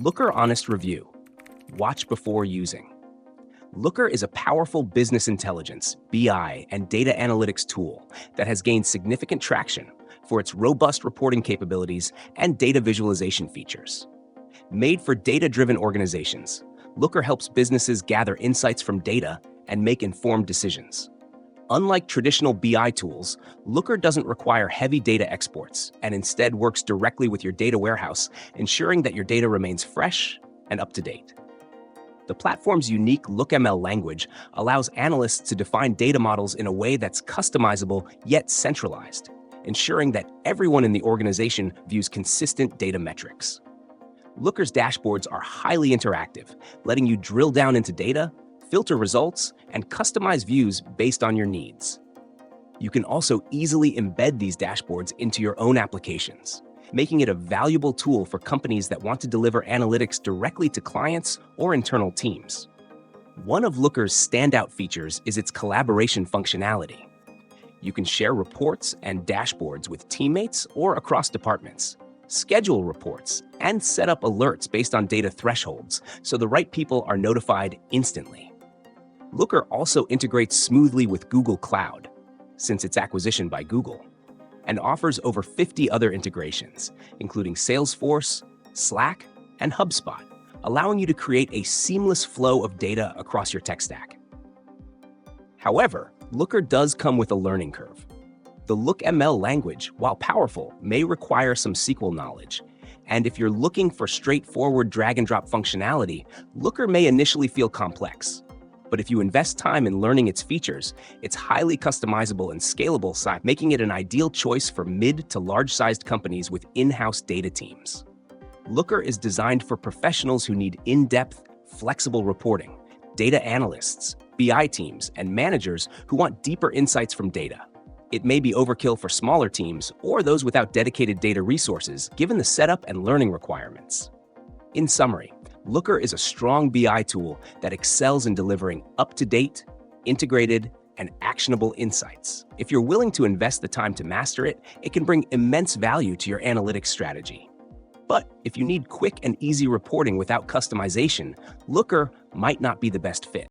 Looker Honest Review. Watch before using. Looker is a powerful business intelligence, BI, and data analytics tool that has gained significant traction for its robust reporting capabilities and data visualization features. Made for data-driven organizations, Looker helps businesses gather insights from data and make informed decisions. Unlike traditional BI tools, Looker doesn't require heavy data exports and instead works directly with your data warehouse, ensuring that your data remains fresh and up to date. The platform's unique LookML language allows analysts to define data models in a way that's customizable yet centralized, ensuring that everyone in the organization views consistent data metrics. Looker's dashboards are highly interactive, letting you drill down into data, filter results, and customize views based on your needs. You can also easily embed these dashboards into your own applications, making it a valuable tool for companies that want to deliver analytics directly to clients or internal teams. One of Looker's standout features is its collaboration functionality. You can share reports and dashboards with teammates or across departments, schedule reports, and set up alerts based on data thresholds so the right people are notified instantly. Looker also integrates smoothly with Google Cloud, since its acquisition by Google, and offers over 50 other integrations, including Salesforce, Slack, and HubSpot, allowing you to create a seamless flow of data across your tech stack. However, Looker does come with a learning curve. The LookML language, while powerful, may require some SQL knowledge, and if you're looking for straightforward drag-and-drop functionality, Looker may initially feel complex. But if you invest time in learning its features, it's highly customizable and scalable, making it an ideal choice for mid to large-sized companies with in-house data teams. Looker is designed for professionals who need in-depth, flexible reporting, data analysts, BI teams, and managers who want deeper insights from data. It may be overkill for smaller teams or those without dedicated data resources, given the setup and learning requirements. In summary, Looker is a strong BI tool that excels in delivering up-to-date, integrated, and actionable insights. If you're willing to invest the time to master it, it can bring immense value to your analytics strategy. But if you need quick and easy reporting without customization, Looker might not be the best fit.